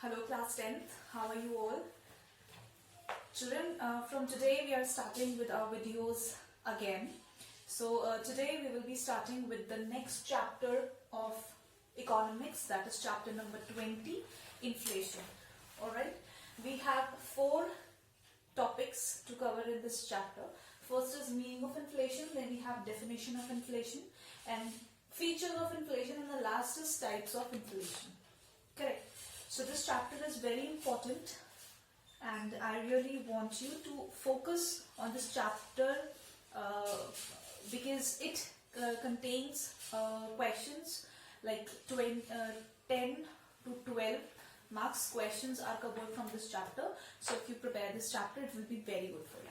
Hello class 10th, how are you all? Children, from today we are starting with our videos again. So today we will be starting with the next chapter of economics, that is chapter number 20, inflation. Alright, we have 4 topics to cover in this chapter. First is meaning of inflation, then we have definition of inflation and features of inflation, and the last is types of inflation. Correct. So this chapter is very important and I really want you to focus on this chapter because it contains questions like 10 to 12 marks questions are covered from this chapter. So if you prepare this chapter, it will be very good for you.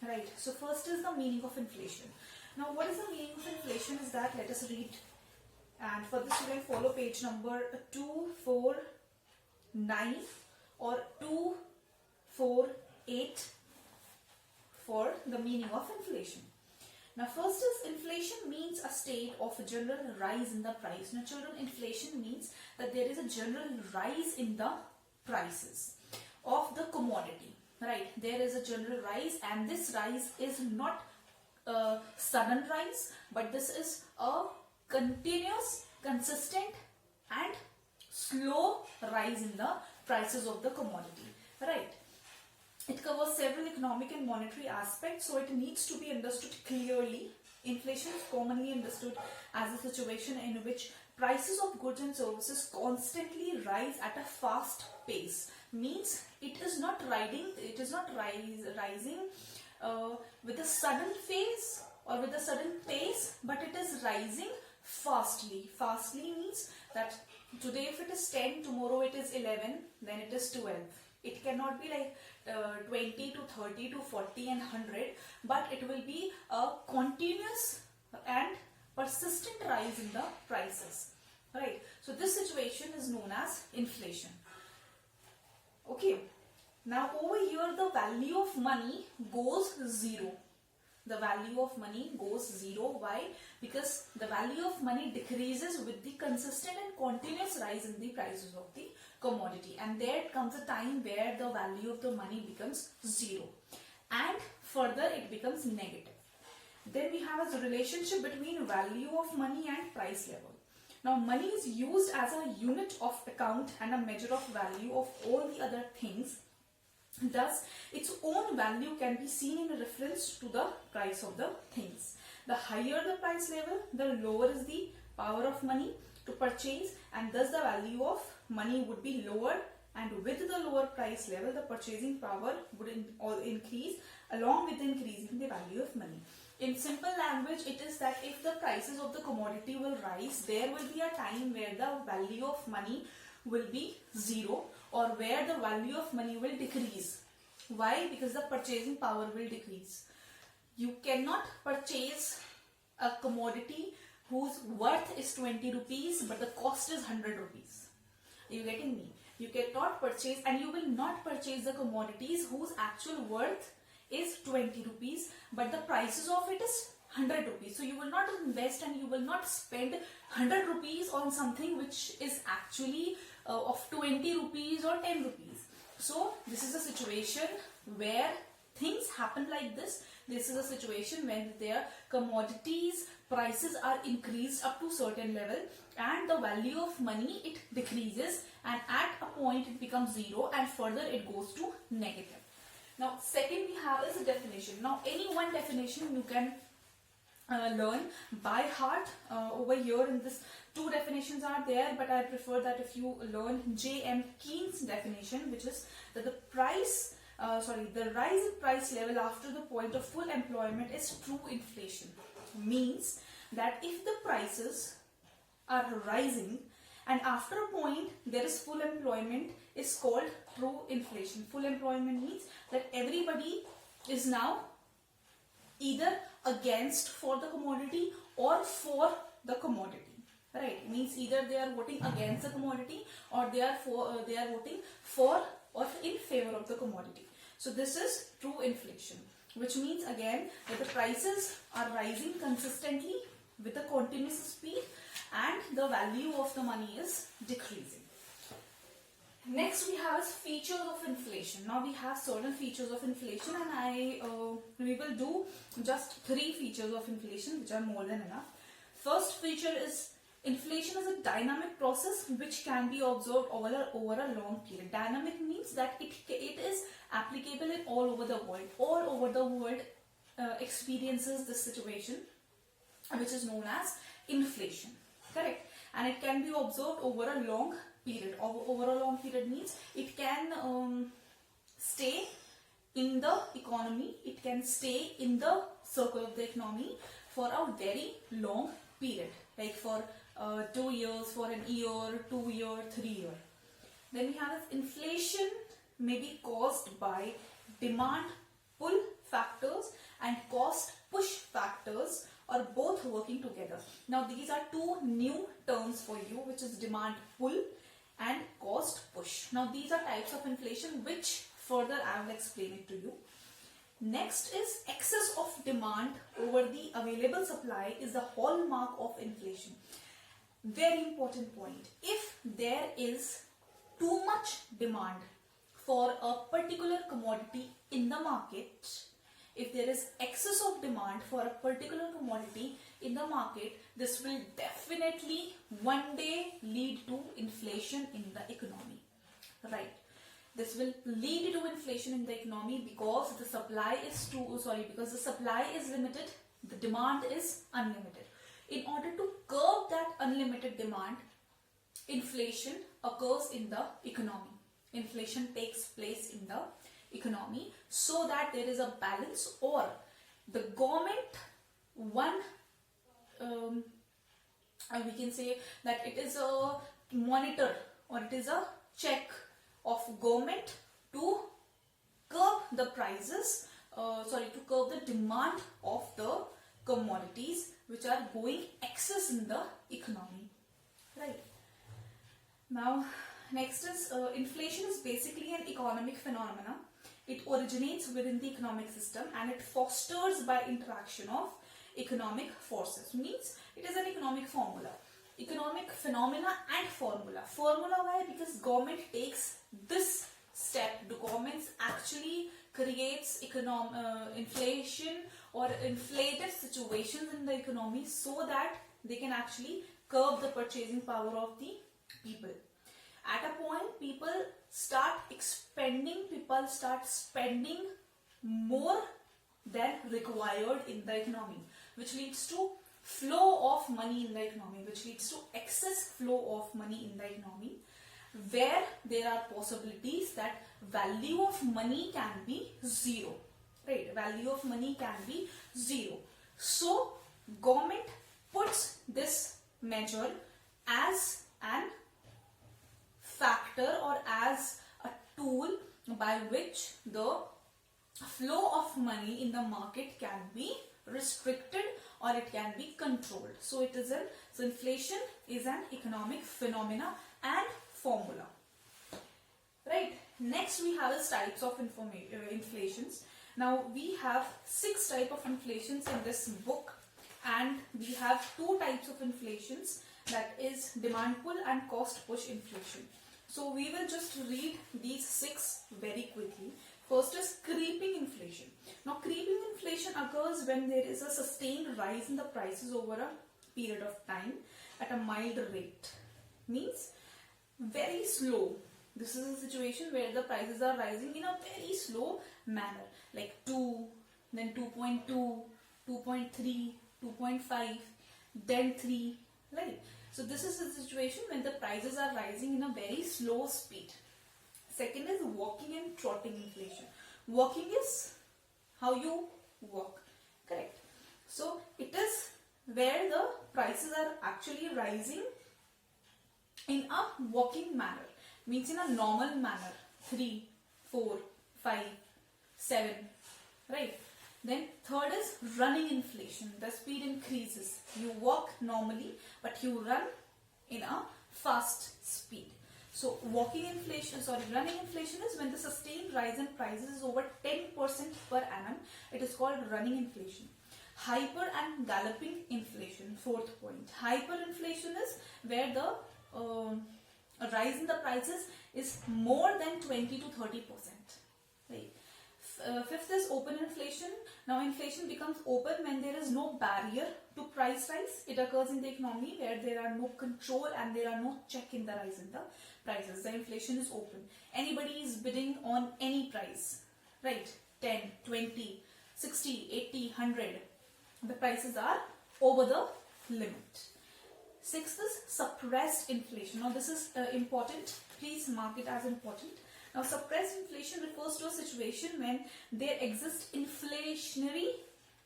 Right. So first is the meaning of inflation. Now what is the meaning of inflation is that, let us read, and for this you can follow page number 249 or 248 for the meaning of inflation. Now first is inflation means a state of a general rise in the price. Now children, inflation means that there is a general rise in the prices of the commodity. Right, there is a general rise, and this rise is not a sudden rise, but this is a continuous, consistent and slow rise in the prices of the commodity. Right, it covers several economic and monetary aspects, so it needs to be understood clearly. Inflation is commonly understood as a situation in which prices of goods and services constantly rise at a fast pace. Means it is not rising with a sudden phase or with a sudden pace, but it is rising fastly. Fastly means that today if it is 10, tomorrow it is 11, then it is 12. It cannot be like 20 to 30 to 40 and 100, but it will be a continuous and persistent rise in the prices. Right. So this situation is known as inflation. Okay. Now over here the value of money goes zero. The value of money goes zero. Why? Because the value of money decreases with the consistent and continuous rise in the prices of the commodity, and there comes a time where the value of the money becomes zero and further it becomes negative. Then we have a relationship between value of money and price level. Now money is used as a unit of account and a measure of value of all the other things. Thus, its own value can be seen in reference to the price of the things. The higher the price level, the lower is the power of money to purchase, and thus the value of money would be lower, and with the lower price level, the purchasing power would increase along with increasing the value of money. In simple language, it is that if the prices of the commodity will rise, there will be a time where the value of money will be zero, or where the value of money will decrease. Why? Because the purchasing power will decrease. You cannot purchase a commodity whose worth is 20 rupees but the cost is 100 rupees. Are you getting me? You cannot purchase, and you will not purchase the commodities whose actual worth is 20 rupees but the prices of it is 100 rupees. So you will not invest and you will not spend 100 rupees on something which is actually of 20 rupees or 10 rupees. So this is a situation where things happen like this. This is a situation when their commodities prices are increased up to certain level and the value of money, it decreases, and at a point it becomes zero and further it goes to negative. Now second we have is a definition. Now any one definition you can learn by heart. Over here in this 2 definitions are there, but I prefer that if you learn J.M. Keynes definition, which is that the rise in price level after the point of full employment is true inflation. Means that if the prices are rising and after a point there is full employment, is called true inflation. Full employment means that everybody is now either against for the commodity or for the commodity. Right, means either they are voting against the commodity or they are voting for or in favor of the commodity. So this is true inflation, which means again that the prices are rising consistently with a continuous speed and the value of the money is decreasing. Next we have is features of inflation. Now we have certain features of inflation, and we will do just 3 features of inflation, which are more than enough. First feature is inflation is a dynamic process which can be observed over a long period. Dynamic means that it is applicable in all over the world. All over the world experiences this situation, which is known as inflation. Correct? And it can be observed over a long period. Over a long period means it can stay in the economy, it can stay in the circle of the economy for a very long period, like for 2 years, for an year, 2 year, 3 year. Then we have inflation may be caused by demand pull factors and cost push factors, or both working together. Now these are 2 new terms for you, which is demand pull and cost push. Now these are types of inflation which further I will explain it to you. Next is excess of demand over the available supply is the hallmark of inflation. Very important point. If there is too much demand for a particular commodity in the market, if there is excess of demand for a particular commodity in the market, this will definitely one day lead to inflation in the economy. Right? This will lead to inflation in the economy because the supply is limited, the demand is unlimited. In order to curb that unlimited demand, inflation occurs in the economy. Inflation takes place in the economy so that there is a balance, or the government, we can say that it is a monitor, or it is a check of government to curb the prices, to curb the demand of the commodities which are going excess in the economy. Right. Now next is inflation is basically an economic phenomena. It originates within the economic system and it fosters by interaction of economic forces. Means it is an economic formula. Economic phenomena and formula. Formula why? Because government takes this step. The government actually creates inflation or inflated situations in the economy so that they can actually curb the purchasing power of the people. At a point, people start expending, people start spending more than required in the economy, which leads to flow of money in the economy, which leads to excess flow of money in the economy, where there are possibilities that value of money can be zero. Right? Value of money can be zero. So, government puts this measure as an factor or as a tool by which the flow of money in the market can be restricted or it can be controlled. So inflation is an economic phenomena and formula. Right. Next we have is types of inflations. Now we have 6 types of inflations in this book, and we have 2 types of inflations, that is demand pull and cost push inflation. So we will just read these 6 very quickly. First is creeping inflation. Now creeping inflation occurs when there is a sustained rise in the prices over a period of time at a mild rate. Means very slow. This is a situation where the prices are rising in a very slow manner, like 2, then 2.2, 2.3, 2.5, then 3, right? So this is a situation when the prices are rising in a very slow speed. Second is walking and trotting inflation. Walking is how you walk, correct? So it is where the prices are actually rising in a walking manner, means in a normal manner, 3, 4, 5, 7, right? Then third is running inflation. The speed increases. You walk normally, but you run in a fast speed. So running inflation is when the sustained rise in prices is over 10% per annum. It is called running inflation. Hyper and galloping inflation. Fourth point. Hyperinflation is where the a rise in the prices is more than 20 to 30%. Right. Fifth is open inflation. Now inflation becomes open when there is no barrier to price rise. It occurs in the economy where there are no control and there are no check in the rise in the prices. The inflation is open. Anybody is bidding on any price, right? 10, 20, 60, 80, 100. The prices are over the limit. Sixth is suppressed inflation. Now this is important. Please mark it as important. Now suppressed inflation refers to a situation when there exists inflationary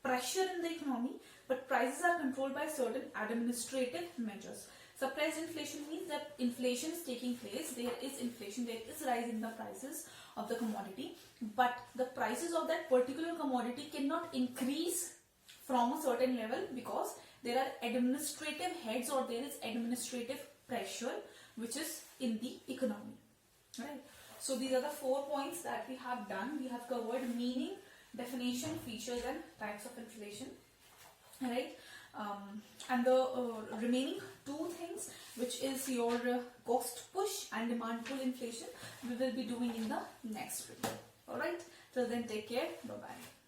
pressure in the economy, but prices are controlled by certain administrative measures. Suppressed inflation means that inflation is taking place, there is inflation, there is rise in the prices of the commodity, but the prices of that particular commodity cannot increase from a certain level because there are administrative heads or there is administrative pressure which is in the economy. Right. So these are the 4 points that we have done. We have covered meaning, definition, features and types of inflation. Right. And the remaining 2 things, which is your cost push and demand pull inflation, we will be doing in the next video. Alright. Till then, take care. Bye bye.